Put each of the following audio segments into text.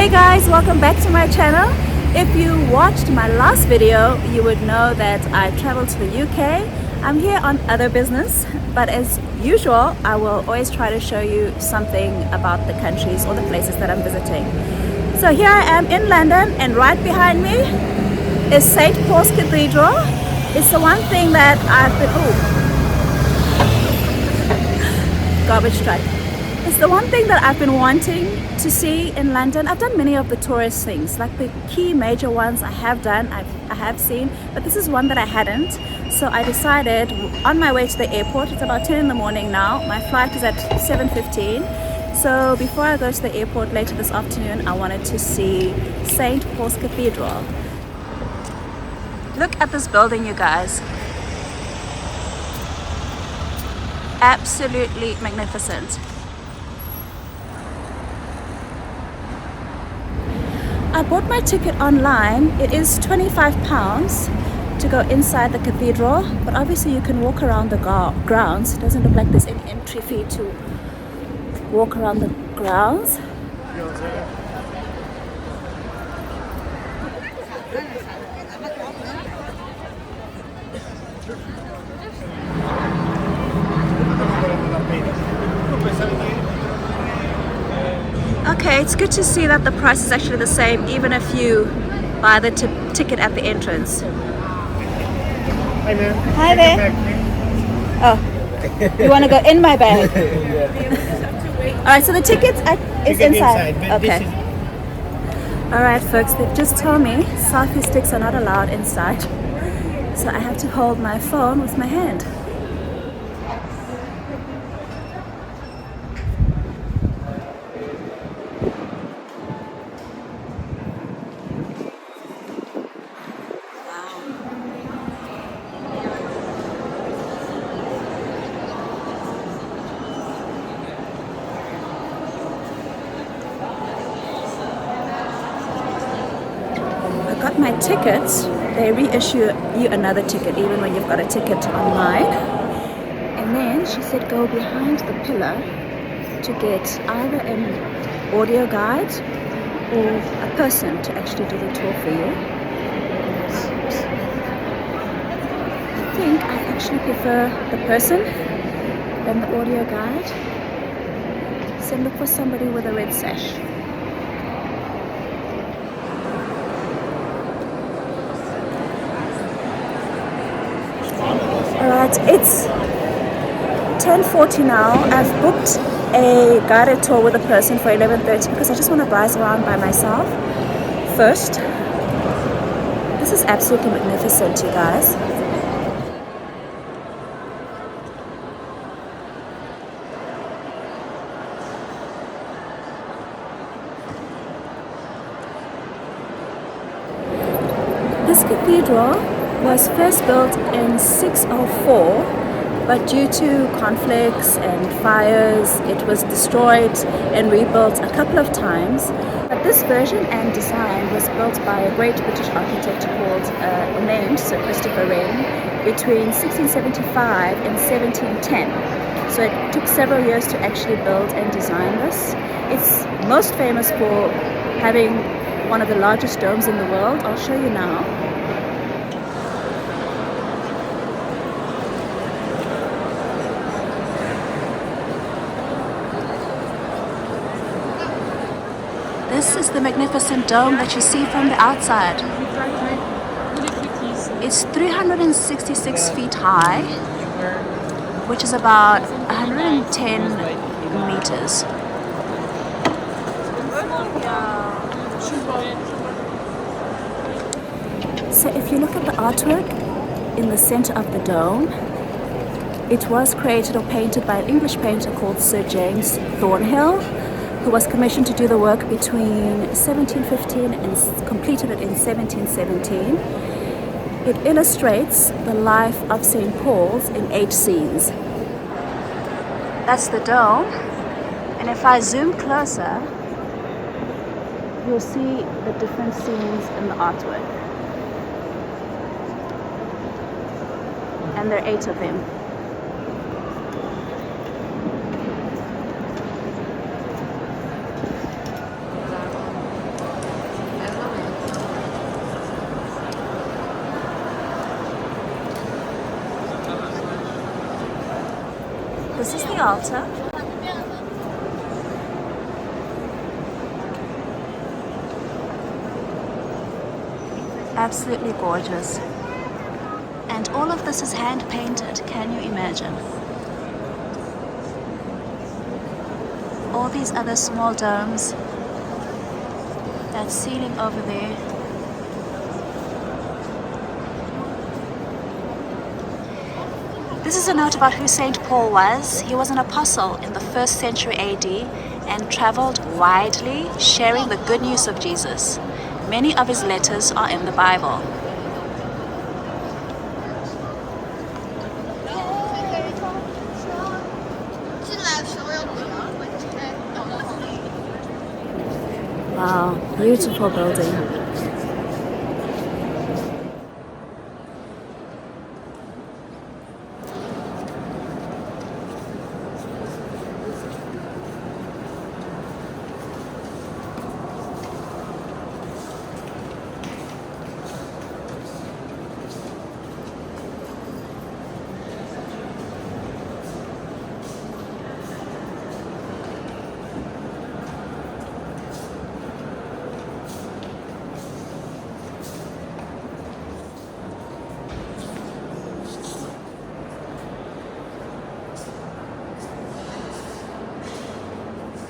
Hey guys, welcome back to my channel. If you watched my last video, you would know that I traveled to the UK. I'm here on other business, but as usual, I will always try to show you something about the countries or the places that I'm visiting. So here I am in London, and right behind me is St. Paul's Cathedral. It's the one thing that I've been... Oh, garbage truck. It's the one thing that I've been wanting to see in London. I've done many of the tourist things, like the key major ones I have done, I have seen, but this is one that I hadn't. So I decided on my way to the airport, it's about 10 in the morning now, my flight is at 7:15. So before I go to the airport later this afternoon, I wanted to see St. Paul's Cathedral. Look at this building, you guys. Absolutely magnificent. I bought my ticket online. It is £25 to go inside the cathedral, but obviously you can walk around the grounds. It doesn't look like there's any entry fee to walk around the grounds. Okay, it's good to see that the price is actually the same even if you buy the ticket at the entrance. Hi there. Hi there. Oh, you want to go in my bag? Alright, so the ticket is inside. Okay. Alright folks, they've just told me selfie sticks are not allowed inside. So I have to hold my phone with my hand. Got my ticket. They reissue you another ticket even when you've got a ticket online. And then she said go behind the pillar to get either an audio guide or a person to actually do the tour for you. I think I actually prefer the person than the audio guide. So look for somebody with a red sash. Alright, it's 10:40 now. I've booked a guided tour with a person for 11:30 because I just want to browse around by myself first. This is absolutely magnificent, you guys. This cathedral was first built in 604, but due to conflicts and fires, it was destroyed and rebuilt a couple of times. But this version and design was built by a great British architect named Sir Christopher Wren between 1675 and 1710. So it took several years to actually build and design this. It's most famous for having one of the largest domes in the world. I'll show you now. This is the magnificent dome that you see from the outside. It's 366 feet high, which is about 110 meters. So if you look at the artwork in the center of the dome, it was created or painted by an English painter called Sir James Thornhill, who was commissioned to do the work between 1715 and completed it in 1717. It illustrates the life of St. Paul's in 8 scenes. That's the dome, and if I zoom closer, you'll see the different scenes in the artwork. And there are 8 of them. the altar. Absolutely gorgeous. And all of this is hand painted, can you imagine? All these other small domes, that ceiling over there. This is a note about who St. Paul was. He was an apostle in the 1st century AD and traveled widely sharing the good news of Jesus. Many of his letters are in the Bible. Wow, beautiful building.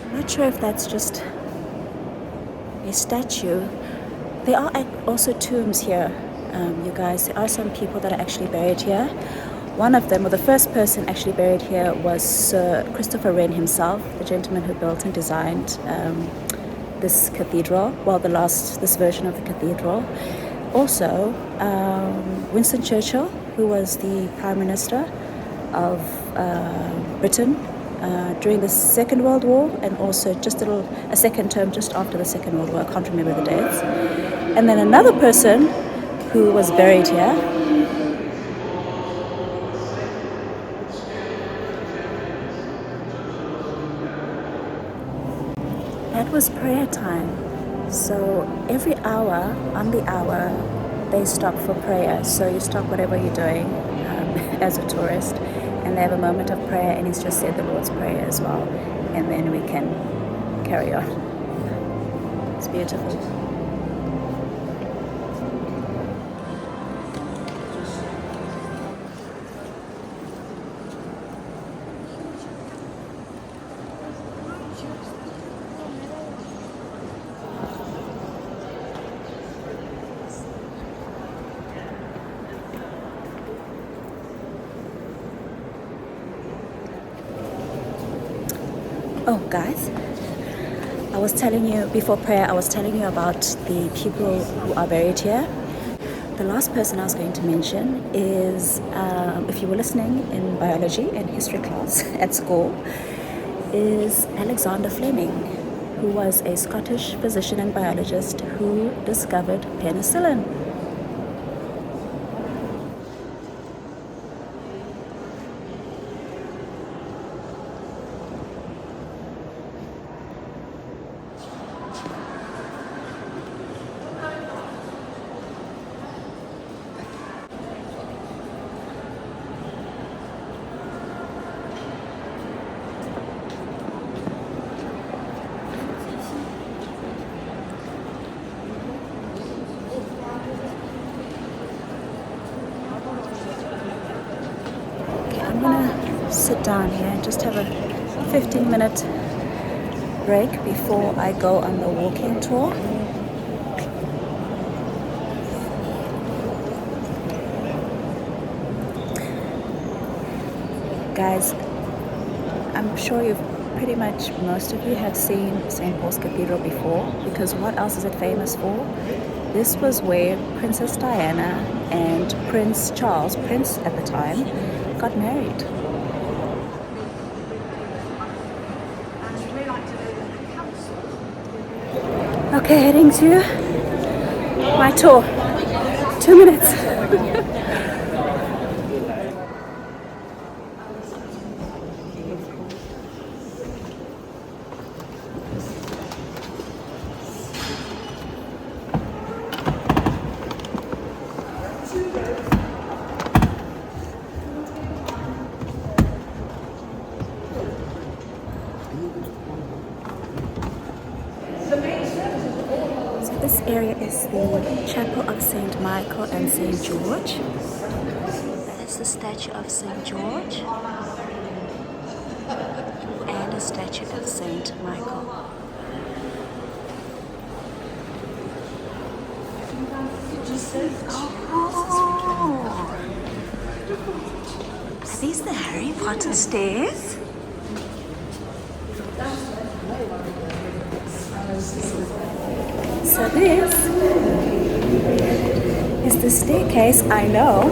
I'm not sure if that's just a statue. There are also tombs here, you guys. There are some people that are actually buried here. One of them, or the first person actually buried here, was Sir Christopher Wren himself, the gentleman who built and designed this cathedral, well, this version of the cathedral. Also, Winston Churchill, who was the Prime Minister of Britain during the Second World War, and also just a second term just after the Second World War. I can't remember the dates. And then another person who was buried here that was prayer time. So every hour, on the hour, they stop for prayer. So you stop whatever you're doing as a tourist, and they have a moment of prayer, and he's just said the Lord's Prayer as well, and then we can carry on. It's beautiful. Oh, guys, I was telling you before prayer, I was telling you about the people who are buried here. The last person I was going to mention is, if you were listening in biology and history class at school, is Alexander Fleming, who was a Scottish physician and biologist who discovered penicillin. I'm gonna sit down here and just have a 15-minute break before I go on the walking tour. Guys, I'm sure most of you have seen St. Paul's Cathedral before, because what else is it famous for? This was where Princess Diana and Prince Charles, Prince at the time, got married. Okay, heading to my tour. 2 minutes. So this area is the Chapel of St. Michael and St. George. That is the statue of St. George and a statue of St. Michael. Oh, are these the Harry Potter stairs? So this is the staircase I know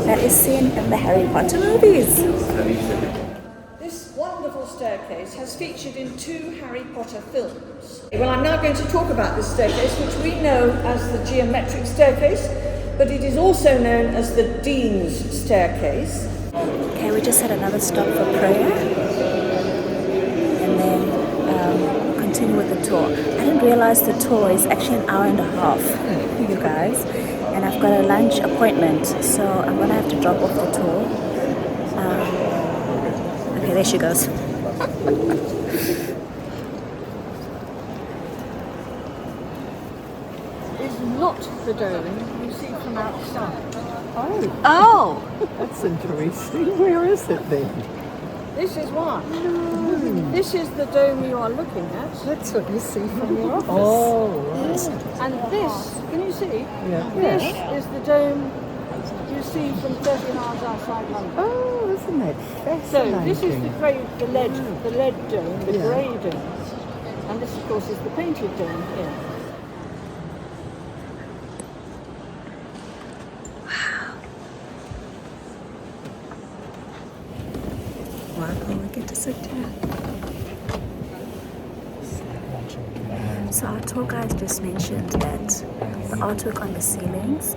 that is seen in the Harry Potter movies. This wonderful staircase has featured in 2 Harry Potter films. Well, I'm now going to talk about this staircase, which we know as the geometric staircase, but it is also known as the Dean's staircase. Okay, we just had another stop for prayer and then continue with the tour. I didn't realize the tour is actually an hour and a half, you guys, and I've got a lunch appointment, so I'm gonna have to drop off the tour. Okay, there she goes. It's not the dome you see from outside. Oh! That's interesting. Where is it then? This is one. This is the dome you are looking at. That's what you see from your office. Oh, right. And this, can you see? Yeah. This is the dome you see from 30 miles outside London. Oh, isn't that So fascinating? this is the lead dome, the grey dome. And this, of course, is the painted dome here. Wow, we get to sit down. So our tour guide just mentioned that the artwork on the ceilings,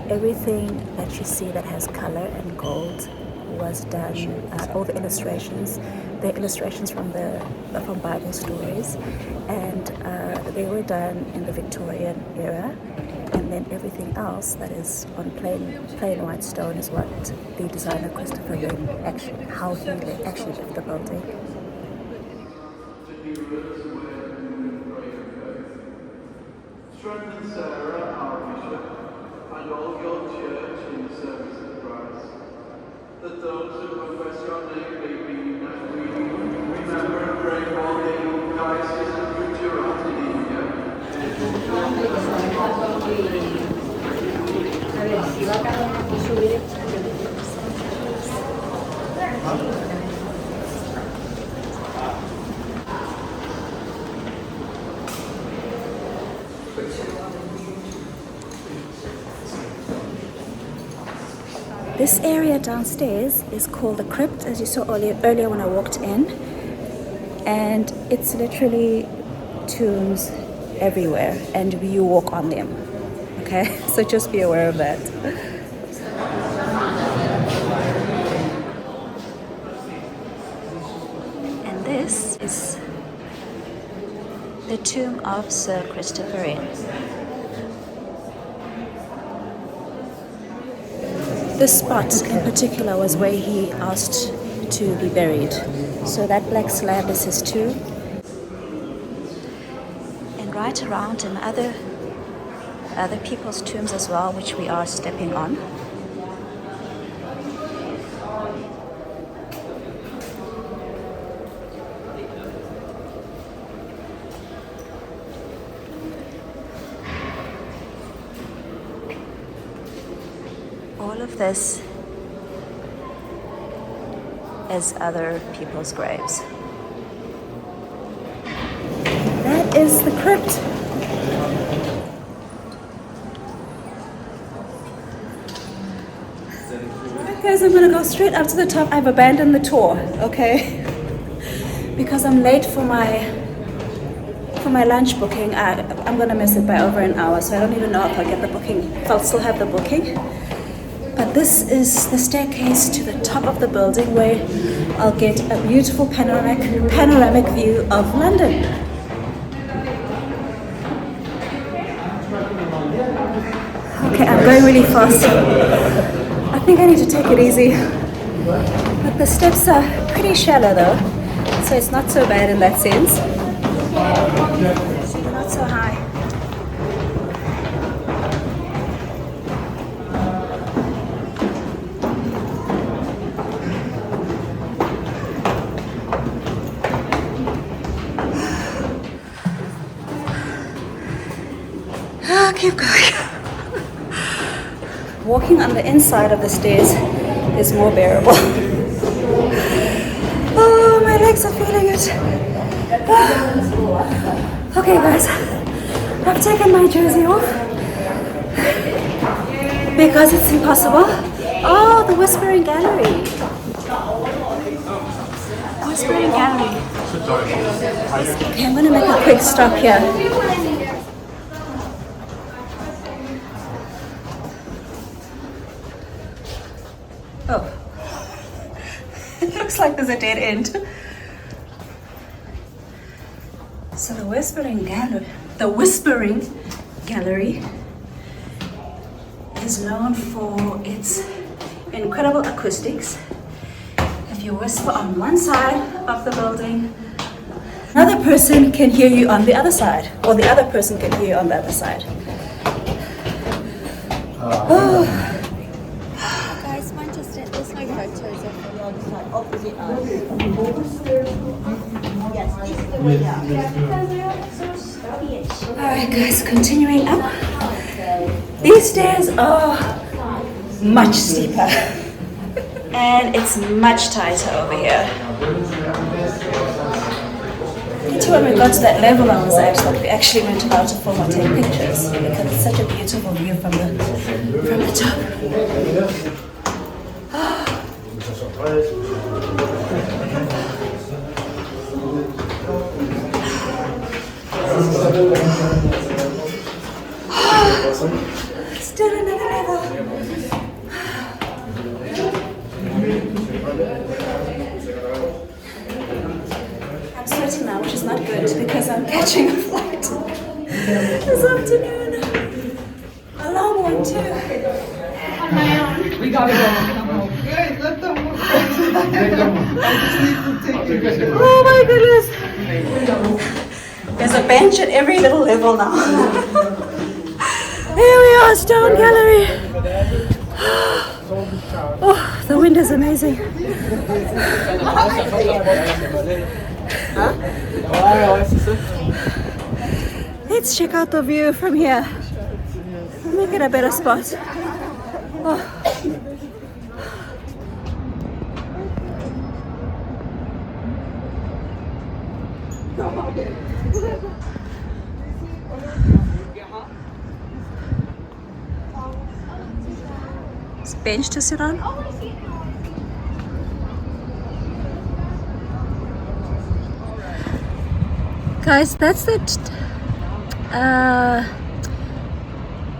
everything that you see that has color and gold was done, all the illustrations, they're illustrations from Bible stories, and they were done in the Victorian era, and then everything else that is on plain white stone is what the designer Christopher Wren actually left the building. Strengthen Sarah, our bishop, and all your church in the service of Christ, that those who profess your name may be united. We remember and pray for the diocese of Gujarat in India. This area downstairs is called the crypt, as you saw earlier when I walked in, and it's literally tombs everywhere, and you walk on them. Okay, so just be aware of that. And this is the tomb of Sir Christopher Wren. This spot in particular was where he asked to be buried. So that black slab is his tomb. And right around him, other people's tombs as well, which we are stepping on. All of this is other people's graves. That is the crypt. Alright guys, I'm gonna go straight up to the top. I've abandoned the tour, okay? Because I'm late for my lunch booking. I'm gonna miss it by over an hour, so I don't even know if I'll get the booking, if I'll still have the booking. But this is the staircase to the top of the building where I'll get a beautiful panoramic view of London. Okay, I'm going really fast. I think I need to take it easy. But the steps are pretty shallow though, so it's not so bad in that sense. Not so high. I'll keep going. Walking on the inside of the stairs is more bearable. Oh, my legs are feeling it. Okay guys, I've taken my jersey off because it's impossible. Oh, the Whispering Gallery. Whispering Gallery. Okay, I'm gonna make a quick stop here. Oh, it looks like there's a dead end. So the Whispering Gallery is known for its incredible acoustics. If you whisper on one side of the building, another person can hear you on the other side, or the other person can hear you on the other side. Oh. Guys, mind just there's no photos of the other side, opposite us. Yes, this is the way up. Alright guys, continuing up. These stairs are much steeper and it's much tighter over here. When we got to that level I was at, like we actually weren't allowed to film or take pictures because it's such a beautiful view from the top. Still another level. I'm sweating now, which is not good because I'm catching a flight this afternoon. A long one too. On my own. We gotta go. Hey, let them move. I just need to take you. Oh my goodness. There's a bench at every little level now. Here we are, Stone Gallery. Oh, the wind is amazing. Let's check out the view from here. Make it a better spot. Oh. It's a bench to sit on. Guys, that's the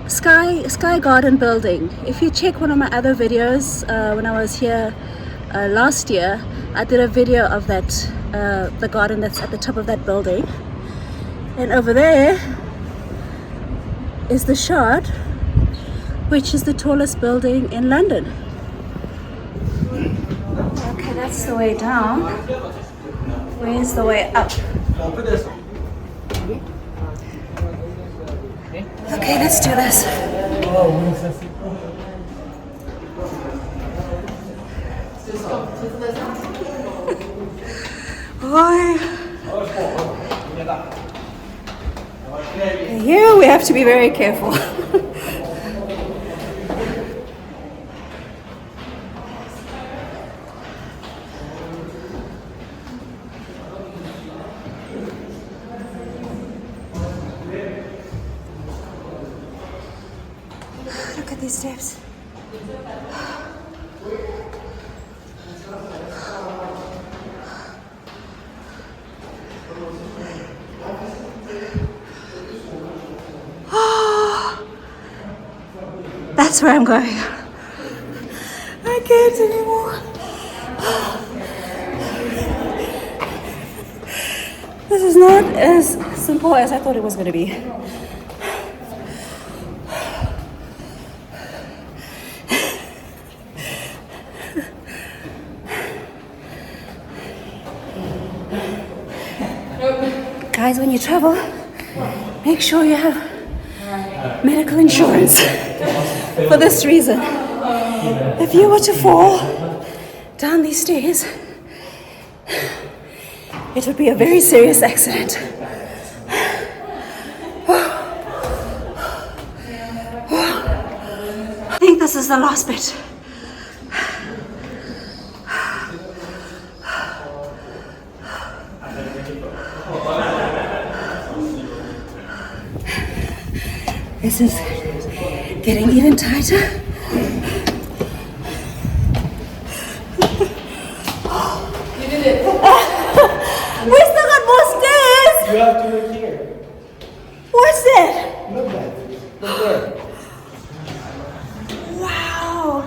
Sky Garden building. If you check one of my other videos, when I was here last year, I did a video of that, the garden that's at the top of that building. And over there is the Shard, which is the tallest building in London. Okay, that's the way down. Where's the way up? Okay, let's do this. Here we have to be very careful. Look at these steps. That's where I'm going. I can't anymore. This is not as simple as I thought it was going to be. Guys, when you travel, make sure you have medical insurance for this reason. If you were to fall down these stairs, it would be a very serious accident. I think this is the last bit. This is getting even tighter. You did it. We still got more stairs! You have to look here. What's that? Look there. Look there. Wow!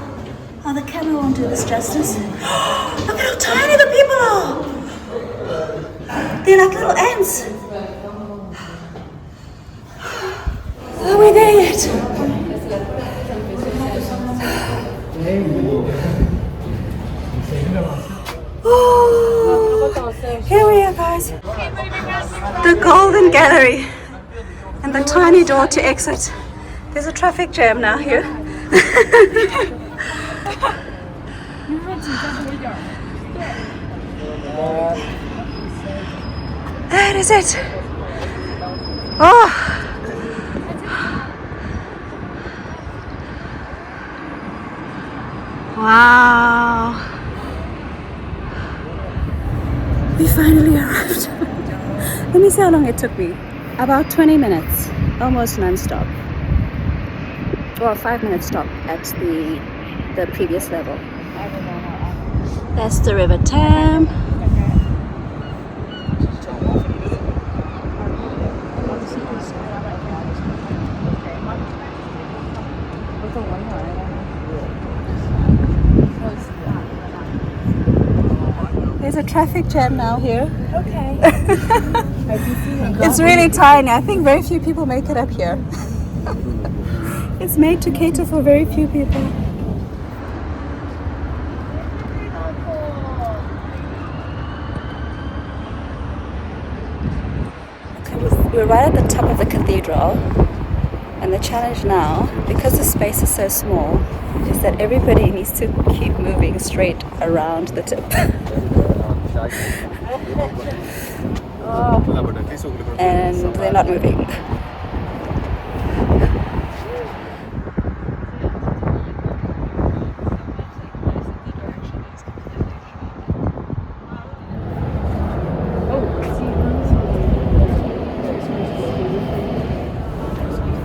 Oh, the camera won't do this justice. Look at how tiny the people are! They're like little ants. Are we there yet? Oh, here we are, guys. The Golden Gallery and the tiny door to exit. There's a traffic jam now here. That is it. Oh. Wow. We finally arrived. Let me see how long it took me. About 20 minutes, almost non-stop. Well, 5-minute stop at the previous level. That's the River Tam. There's a traffic jam now here. Okay. It's really tiny. I think very few people make it up here. It's made to cater for very few people. Okay, we're right at the top of the cathedral, and the challenge now, because the space is so small, is that everybody needs to keep moving straight around the tip. And they're not moving.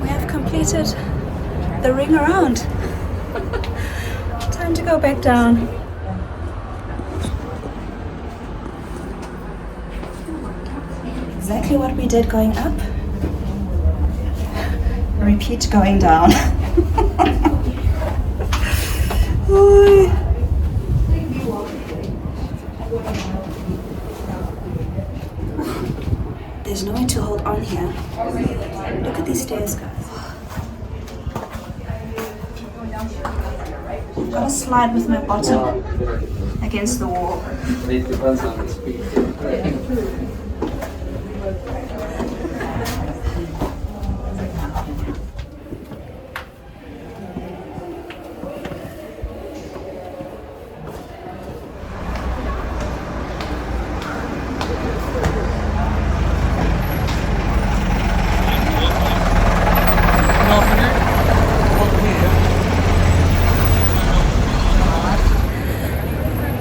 We have completed the ring around. Time to go back down. Exactly what we did going up. Repeat going down. Oy. There's no way to hold on here. Look at these stairs, guys. I'm gonna slide with my bottom against the wall. It depends on the speed.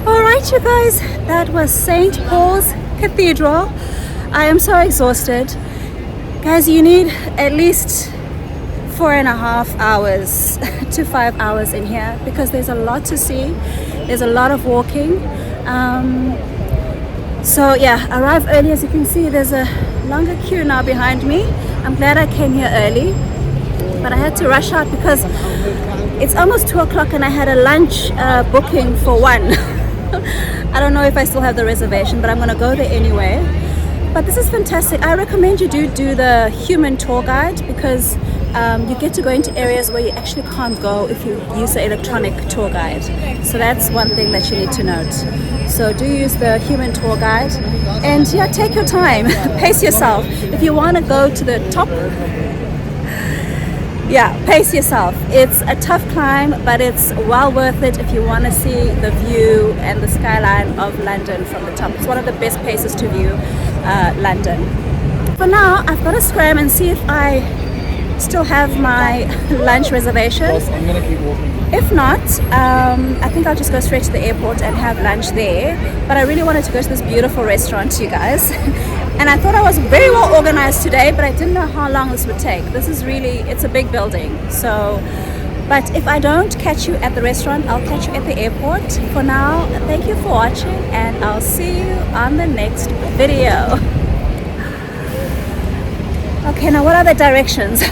Alright you guys, that was St. Paul's Cathedral. I am so exhausted. Guys, you need at least 4.5 hours to 5 hours in here because there's a lot to see. There's a lot of walking. So yeah, arrive early. As you can see, there's a longer queue now behind me. I'm glad I came here early, but I had to rush out because it's almost 2 o'clock and I had a lunch booking for 1. I don't know if I still have the reservation, but I'm gonna go there anyway. But this is fantastic. I recommend you do the human tour guide because you get to go into areas where you actually can't go if you use the electronic tour guide. So that's one thing that you need to note. So do use the human tour guide, and yeah, take your time, pace yourself. If you want to go to the top, yeah, pace yourself. It's a tough climb, but it's well worth it if you want to see the view and the skyline of London from the top. It's one of the best places to view London. For now, I've got to scram and see if I still have my lunch reservation. I'm gonna keep walking. If not, I think I'll just go straight to the airport and have lunch there. But I really wanted to go to this beautiful restaurant, you guys. And I thought I was very well organized today, but I didn't know how long this would take. This is really, it's a big building. So, but if I don't catch you at the restaurant, I'll catch you at the airport. For now, thank you for watching, and I'll see you on the next video. Okay, now what are the directions?